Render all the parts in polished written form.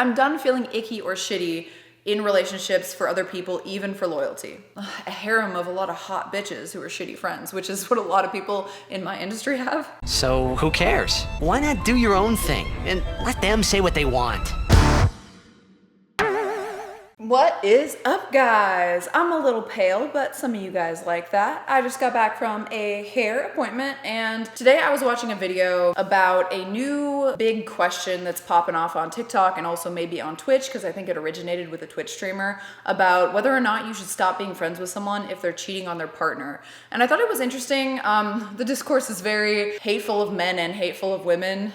I'm done feeling icky or shitty in relationships for other people, even for loyalty. A harem of a lot of hot bitches who are shitty friends, which is what a lot of people in my industry have. So who cares? Why not do your own thing and let them say what they want? What is up, guys? I'm a little pale, but some of you guys like that. I just got back from a hair appointment, and today I was watching a video about a new big question that's popping off on TikTok and also maybe on Twitch, because I think it originated with a Twitch streamer, about whether or not you should stop being friends with someone if they're cheating on their partner. And I thought it was interesting. The discourse is very hateful of men and hateful of women,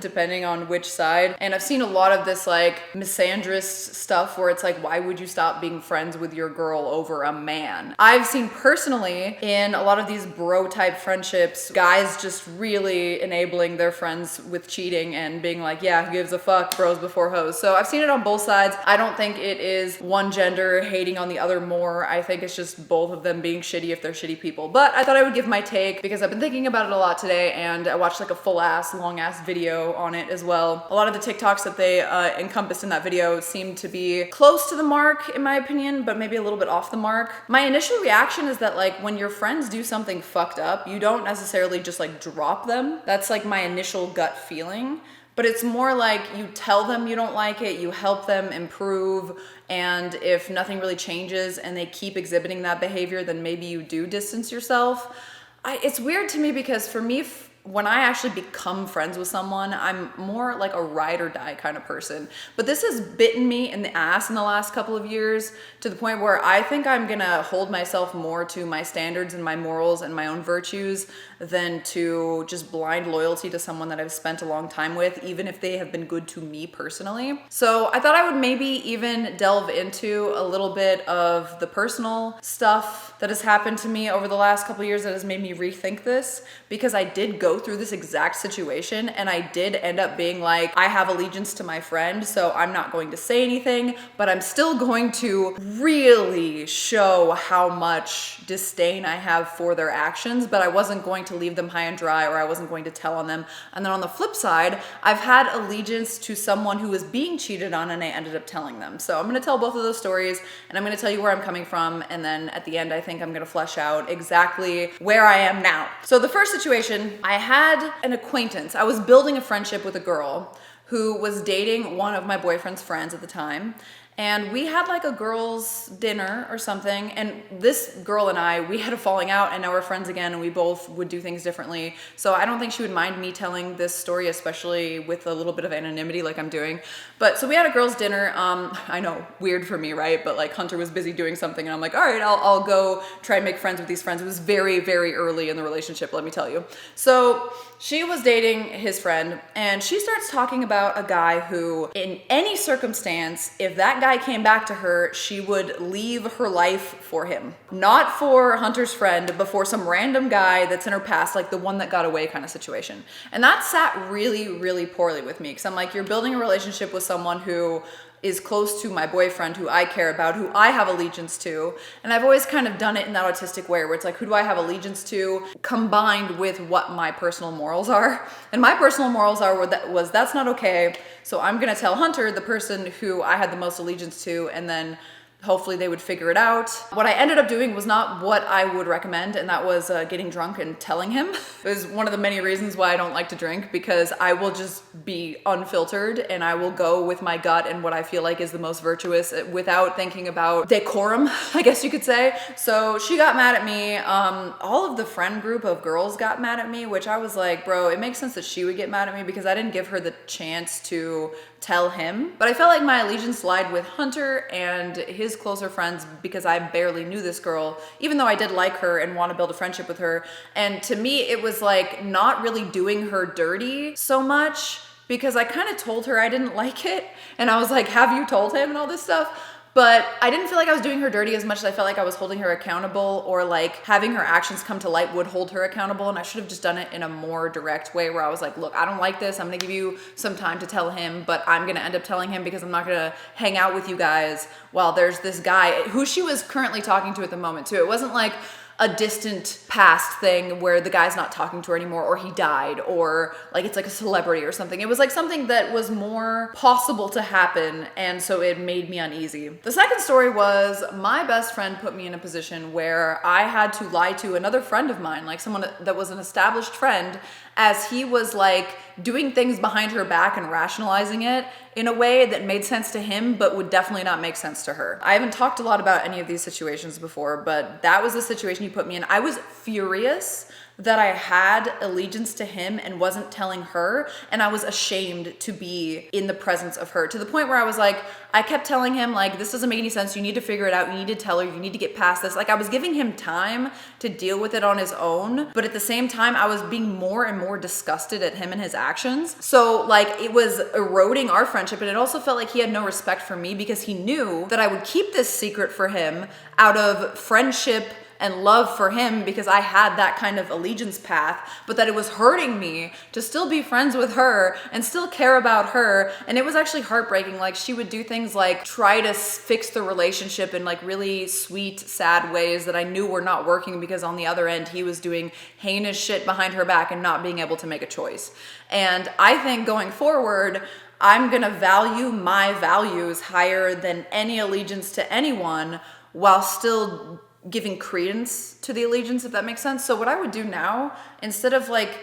depending on which side. And I've seen a lot of this like misandrist stuff where it's like, why would you stop being friends with your girl over a man? I've seen personally in a lot of these bro type friendships, guys just really enabling their friends with cheating and being like, yeah, who gives a fuck, bros before hoes. So I've seen it on both sides. I don't think it is one gender hating on the other more. I think it's just both of them being shitty if they're shitty people. But I thought I would give my take because I've been thinking about it a lot today, and I watched like a full ass, long ass video on it as well. A lot of the TikToks that they encompassed in that video seem to be close to the mark in my opinion, but maybe a little bit off the mark. My initial reaction is that like when your friends do something fucked up, you don't necessarily just like drop them. That's like my initial gut feeling. But it's more like you tell them you don't like it, you help them improve, and if nothing really changes and they keep exhibiting that behavior, then maybe you do distance yourself. It's weird to me because for me, when I actually become friends with someone, I'm more like a ride or die kind of person. But this has bitten me in the ass in the last couple of years to the point where I think I'm gonna hold myself more to my standards and my morals and my own virtues than to just blind loyalty to someone that I've spent a long time with, even if they have been good to me personally. So I thought I would maybe even delve into a little bit of the personal stuff that has happened to me over the last couple of years that has made me rethink this, because I did go through this exact situation and I did end up being like, I have allegiance to my friend, so I'm not going to say anything, but I'm still going to really show how much disdain I have for their actions, but I wasn't going to leave them high and dry, or I wasn't going to tell on them. And then on the flip side, I've had allegiance to someone who was being cheated on and I ended up telling them. So I'm gonna tell both of those stories and I'm gonna tell you where I'm coming from, and then at the end I think I'm gonna flesh out exactly where I am now. So the first situation, I had an acquaintance. I was building a friendship with a girl who was dating one of my boyfriend's friends at the time. And we had like a girls' dinner or something, and this girl and I, we had a falling out, and now we're friends again, and we both would do things differently. So I don't think she would mind me telling this story, especially with a little bit of anonymity like I'm doing. But so we had a girls' dinner. I know, weird for me, right? But like Hunter was busy doing something, and I'm like, all right, I'll go try and make friends with these friends. It was very, very early in the relationship, let me tell you. So she was dating his friend, and she starts talking about a guy who, in any circumstance, if that guy came back to her, she would leave her life for him. Not for Hunter's friend, but for some random guy that's in her past, like the one that got away kind of situation. And that sat really, really poorly with me, because I'm like, you're building a relationship with someone who is close to my boyfriend, who I care about, who I have allegiance to. And I've always kind of done it in that autistic way where it's like, who do I have allegiance to combined with what my personal morals are. And my personal morals are that's not okay. So I'm gonna tell Hunter, the person who I had the most allegiance to, and then hopefully they would figure it out. What I ended up doing was not what I would recommend, and that was getting drunk and telling him. It was one of the many reasons why I don't like to drink, because I will just be unfiltered and I will go with my gut and what I feel like is the most virtuous without thinking about decorum, I guess you could say. So she got mad at me. All of the friend group of girls got mad at me, which I was like, bro, it makes sense that she would get mad at me because I didn't give her the chance to tell him. But I felt like my allegiance lied with Hunter and his closer friends because I barely knew this girl, even though I did like her and want to build a friendship with her. And to me, it was like not really doing her dirty so much, because I kind of told her I didn't like it. And I was like, have you told him and all this stuff? But I didn't feel like I was doing her dirty as much as I felt like I was holding her accountable, or like having her actions come to light would hold her accountable. And I should have just done it in a more direct way where I was like, look, I don't like this. I'm gonna give you some time to tell him, but I'm gonna end up telling him because I'm not gonna hang out with you guys while there's this guy who she was currently talking to at the moment too. It wasn't like a distant past thing where the guy's not talking to her anymore, or he died, or like it's like a celebrity or something. It was like something that was more possible to happen, and so it made me uneasy. The second story was my best friend put me in a position where I had to lie to another friend of mine, like someone that was an established friend, as he was like doing things behind her back and rationalizing it in a way that made sense to him but would definitely not make sense to her. I haven't talked a lot about any of these situations before, but that was the situation he put me in. I was furious that I had allegiance to him and wasn't telling her, and I was ashamed to be in the presence of her, to the point where I was like, I kept telling him like, this doesn't make any sense, you need to figure it out, you need to tell her, you need to get past this. Like I was giving him time to deal with it on his own, but at the same time I was being more and more disgusted at him and his actions. So like it was eroding our friendship, and it also felt like he had no respect for me because he knew that I would keep this secret for him out of friendship and love for him because I had that kind of allegiance path, but that it was hurting me to still be friends with her and still care about her. And it was actually heartbreaking. Like she would do things like try to fix the relationship in like really sweet, sad ways that I knew were not working because on the other end, he was doing heinous shit behind her back and not being able to make a choice. And I think going forward, I'm gonna value my values higher than any allegiance to anyone while still giving credence to the allegiance, if that makes sense. So what I would do now, instead of like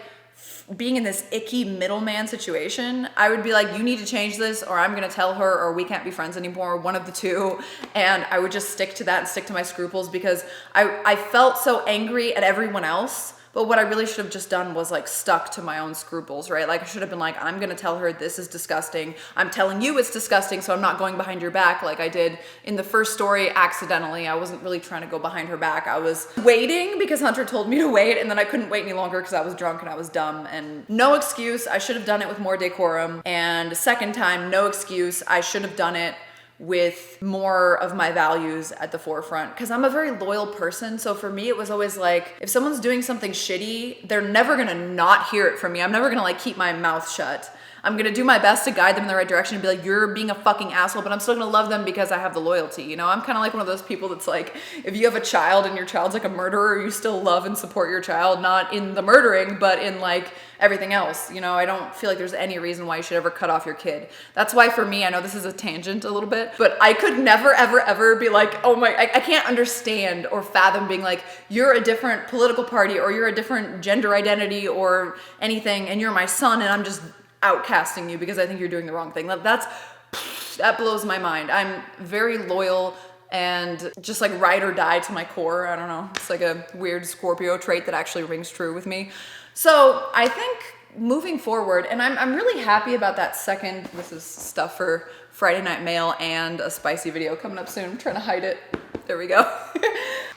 being in this icky middleman situation, I would be like, you need to change this, or I'm gonna tell her, or we can't be friends anymore, one of the two. And I would just stick to that and stick to my scruples because I felt so angry at everyone else. But what I really should have just done was like stuck to my own scruples, right? Like I should have been like, I'm gonna tell her this is disgusting. I'm telling you it's disgusting, so I'm not going behind your back like I did in the first story accidentally. I wasn't really trying to go behind her back. I was waiting because Hunter told me to wait, and then I couldn't wait any longer because I was drunk and I was dumb. And no excuse, I should have done it with more decorum. And second time, no excuse, I should have done it with more of my values at the forefront, because I'm a very loyal person. So for me, it was always like, if someone's doing something shitty, they're never gonna not hear it from me. I'm never gonna like keep my mouth shut. I'm gonna do my best to guide them in the right direction and be like, you're being a fucking asshole, but I'm still gonna love them because I have the loyalty, you know? I'm kind of like one of those people that's like, if you have a child and your child's like a murderer, you still love and support your child, not in the murdering, but in like everything else, you know? I don't feel like there's any reason why you should ever cut off your kid. That's why for me, I know this is a tangent a little bit, but I could never, ever, ever be like, oh my, I can't understand or fathom being like, you're a different political party or you're a different gender identity or anything, and you're my son and I'm just outcasting you because I think you're doing the wrong thing. That blows my mind. I'm very loyal and just like ride or die to my core. I don't know. It's like a weird Scorpio trait that actually rings true with me. So I think moving forward, and I'm really happy about that second, this is stuff for Friday Night Mail and a spicy video coming up soon. I'm trying to hide it. There we go.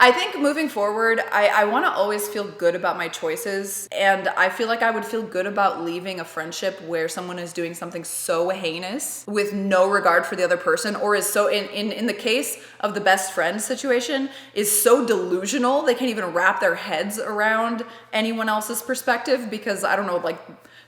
I think moving forward, I want to always feel good about my choices. And I feel like I would feel good about leaving a friendship where someone is doing something so heinous with no regard for the other person, or is so, in the case of the best friend situation, is so delusional they can't even wrap their heads around anyone else's perspective because, I don't know, like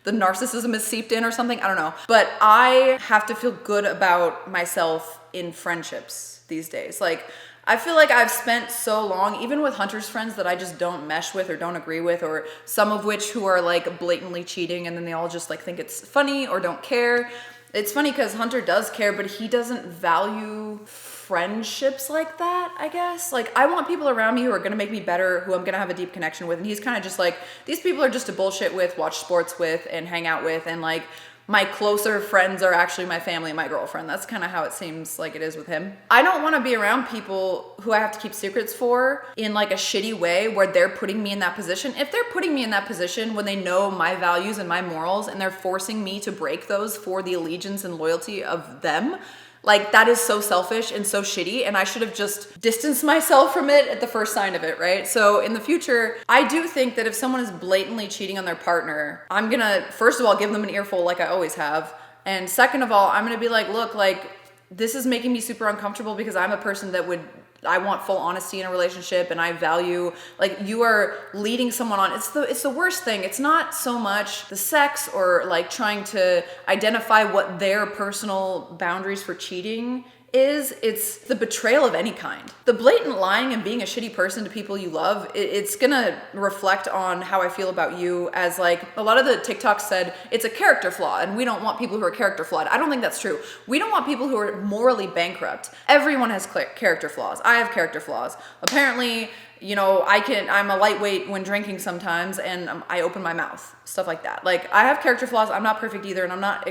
the narcissism is seeped in or something. I don't know. But I have to feel good about myself in friendships these days. Like, I feel like I've spent so long, even with Hunter's friends that I just don't mesh with or don't agree with, or some of which who are like blatantly cheating and then they all just like think it's funny or don't care. It's funny because Hunter does care, but he doesn't value friendships like that, I guess. Like, I want people around me who are gonna make me better, who I'm gonna have a deep connection with, and he's kind of just like, these people are just to bullshit with, watch sports with, and hang out with, and like, my closer friends are actually my family and my girlfriend. That's kind of how it seems like it is with him. I don't want to be around people who I have to keep secrets for in like a shitty way where they're putting me in that position. If they're putting me in that position when they know my values and my morals and they're forcing me to break those for the allegiance and loyalty of them, like, that is so selfish and so shitty, and I should have just distanced myself from it at the first sign of it, right? So in the future, I do think that if someone is blatantly cheating on their partner, I'm gonna, first of all, give them an earful like I always have, and second of all, I'm gonna be like, look, like, this is making me super uncomfortable because I'm a person that I want full honesty in a relationship, and I value, like, you are leading someone on. It's the worst thing. It's not so much the sex or like trying to identify what their personal boundaries for cheating is it's the betrayal of any kind. The blatant lying and being a shitty person to people you love, it's gonna reflect on how I feel about you, as like a lot of the TikToks said it's a character flaw and we don't want people who are character flawed. I don't think that's true. We don't want people who are morally bankrupt. Everyone has character flaws. I have character flaws. Apparently, you know, I'm a lightweight when drinking sometimes, and I open my mouth, stuff like that. Like, I have character flaws. I'm not perfect either, and I'm not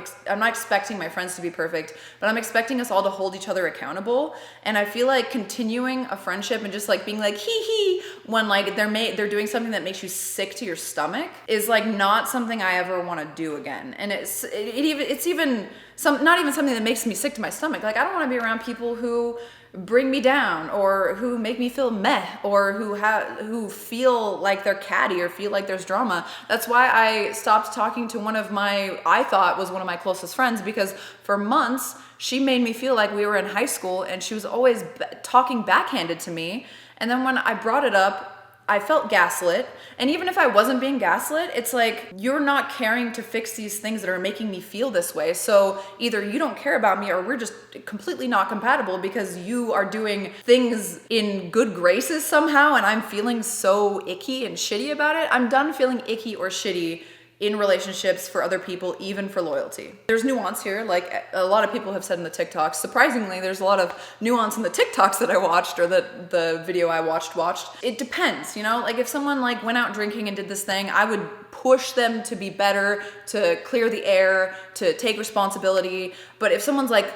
expecting my friends to be perfect, but I'm expecting us all to hold each other accountable. And I feel like continuing a friendship and just like being like hee hee when like they're doing something that makes you sick to your stomach is like not something I ever want to do again. And it's even not even something that makes me sick to my stomach. Like, I don't want to be around people who bring me down or who make me feel meh or who feel like they're catty or feel like there's drama. That's why I stopped talking to I thought was one of my closest friends, because for months she made me feel like we were in high school and she was always talking backhanded to me. And then when I brought it up, I felt gaslit. And even if I wasn't being gaslit, it's like, you're not caring to fix these things that are making me feel this way. So either you don't care about me or we're just completely not compatible because you are doing things in good graces somehow and I'm feeling so icky and shitty about it. I'm done feeling icky or shitty in relationships for other people, even for loyalty. There's nuance here, like a lot of people have said in the TikToks. Surprisingly, there's a lot of nuance in the TikToks that I watched, or that the video I watched. It depends, you know? Like, if someone like went out drinking and did this thing, I would push them to be better, to clear the air, to take responsibility. But if someone's like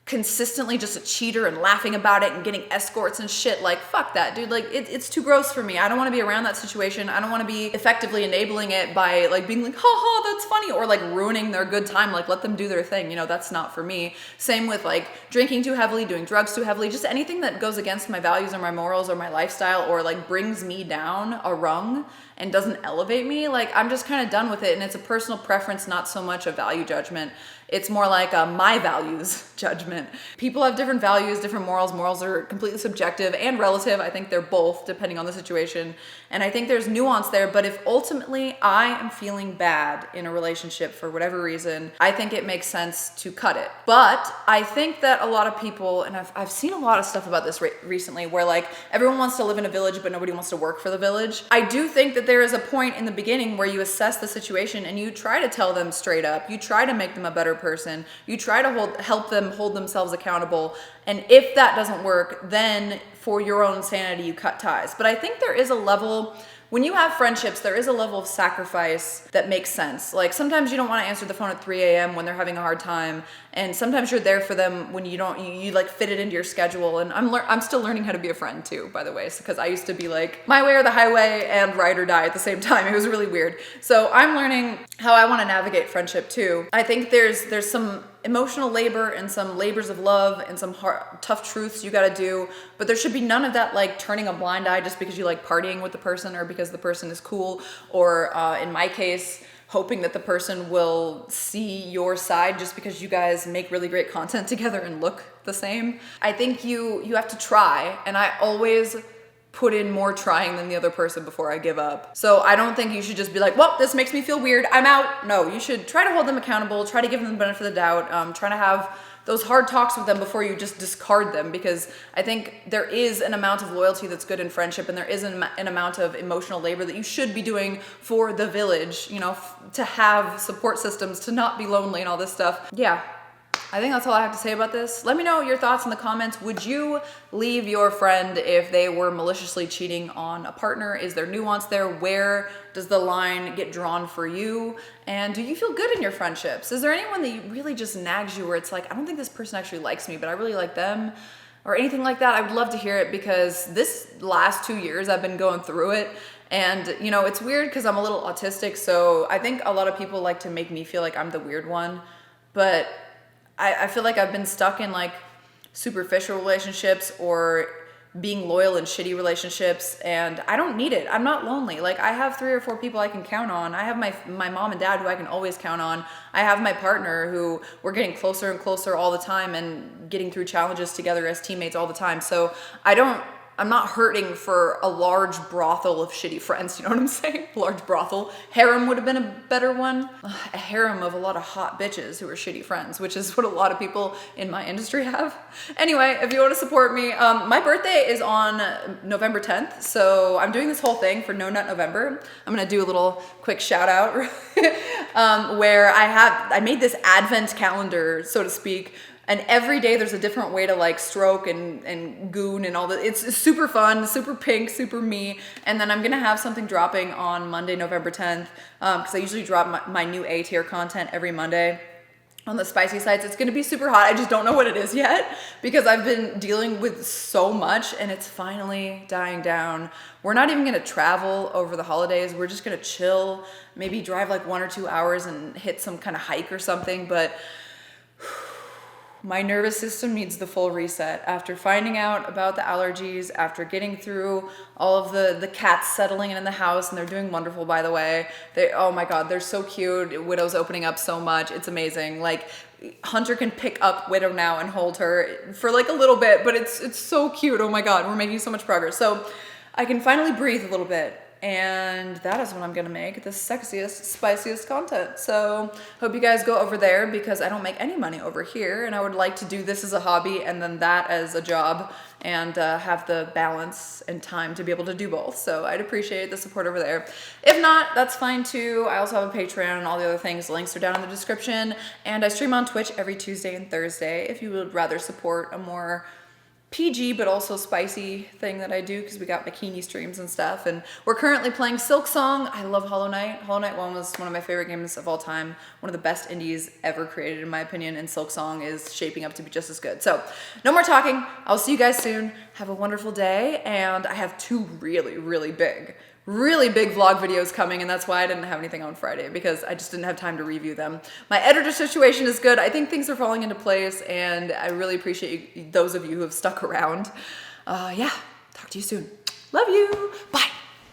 consistently just a cheater and laughing about it and getting escorts and shit, like, fuck that, dude. Like, it's too gross for me. I don't want to be around that situation. I don't want to be effectively enabling it by like being like, ha ha, that's funny, or like ruining their good time. Like, let them do their thing, you know? That's not for me. Same with like drinking too heavily, doing drugs too heavily, just anything that goes against my values or my morals or my lifestyle, or like brings me down a rung and doesn't elevate me. Like, I'm just kind of done with it. And it's a personal preference, not so much a value judgment. It's more like a my values judgment. People have different values, different morals. Morals are completely subjective and relative. I think they're both, depending on the situation. And I think there's nuance there. But if ultimately I am feeling bad in a relationship for whatever reason, I think it makes sense to cut it. But I think that a lot of people, and I've seen a lot of stuff about this recently, where like everyone wants to live in a village, but nobody wants to work for the village. I do think that there is a point in the beginning where you assess the situation and you try to tell them straight up. You try to make them a better person. You try to help them hold themselves accountable. And if that doesn't work, then for your own sanity, you cut ties. But I think there is a level, when you have friendships, there is a level of sacrifice that makes sense. Like, sometimes you don't want to answer the phone at 3 a.m. when they're having a hard time. And sometimes you're there for them when you don't, you like fit it into your schedule. And I'm still learning how to be a friend too, by the way. Because I used to be like my way or the highway and ride or die at the same time. It was really weird. So I'm learning how I want to navigate friendship too. I think there's some emotional labor and some labors of love and some tough truths you got to do, but there should be none of that like turning a blind eye just because you like partying with the person or because the person is cool, or in my case, hoping that the person will see your side just because you guys make really great content together and look the same. I think you have to try, and I always put in more trying than the other person before I give up. So I don't think you should just be like, well, this makes me feel weird, I'm out. No, you should try to hold them accountable, try to give them the benefit of the doubt, try to have those hard talks with them before you just discard them, because I think there is an amount of loyalty that's good in friendship, and there is an amount of emotional labor that you should be doing for the village, you know, to have support systems, to not be lonely and all this stuff. Yeah. I think that's all I have to say about this. Let me know your thoughts in the comments. Would you leave your friend if they were maliciously cheating on a partner? Is there nuance there? Where does the line get drawn for you? And do you feel good in your friendships? Is there anyone that really just nags you where it's like, I don't think this person actually likes me, but I really like them? Or anything like that? I would love to hear it, because this last 2 years I've been going through it. And, you know, it's weird because I'm a little autistic, so I think a lot of people like to make me feel like I'm the weird one. But I feel like I've been stuck in like superficial relationships or being loyal in shitty relationships, and I don't need it. I'm not lonely. Like, I have 3 or 4 people I can count on. I have my mom and dad who I can always count on. I have my partner who we're getting closer and closer all the time and getting through challenges together as teammates all the time. So I don't I'm not hurting for a large brothel of shitty friends, you know what I'm saying? Large brothel. Harem would have been a better one. A harem of a lot of hot bitches who are shitty friends, which is what a lot of people in my industry have. Anyway, if you want to support me, my birthday is on November 10th, so I'm doing this whole thing for No Nut November. I'm gonna do a little quick shout out where I made this advent calendar, so to speak, and every day there's a different way to like stroke and goon and all that. It's super fun, super pink, super me. And then I'm gonna have something dropping on Monday, November 10th, because I usually drop my new A tier content every Monday on the spicy sites. It's gonna be super hot. I just don't know what it is yet because I've been dealing with so much and it's finally dying down. We're not even gonna travel over the holidays. We're just gonna chill, maybe drive like 1 or 2 hours and hit some kind of hike or something, but my nervous system needs the full reset after finding out about the allergies, after getting through all of the cats settling in the house, and they're doing wonderful, by the way. Oh my God, they're so cute. Widow's opening up so much. It's amazing. Like, Hunter can pick up Widow now and hold her for like a little bit, but it's so cute. Oh my God, we're making so much progress. So I can finally breathe a little bit. And that is what I'm gonna make the sexiest, spiciest content. So hope you guys go over there because I don't make any money over here and I would like to do this as a hobby and then that as a job and have the balance and time to be able to do both. So I'd appreciate the support over there. If not, that's fine too. I also have a Patreon and all the other things. Links are down in the description. And I stream on Twitch every Tuesday and Thursday if you would rather support a more PG but also spicy thing that I do because we got bikini streams and stuff. And we're currently playing Silk Song. I love Hollow Knight. Hollow Knight 1 was one of my favorite games of all time. One of the best indies ever created in my opinion, and Silk Song is shaping up to be just as good. So no more talking. I'll see you guys soon. Have a wonderful day. And I have 2 really big vlog videos coming, and that's why I didn't have anything on Friday because I just didn't have time to review them. My editor situation is good. I think things are falling into place and I really appreciate those of you who have stuck around. Yeah, talk to you soon. Love you. Bye.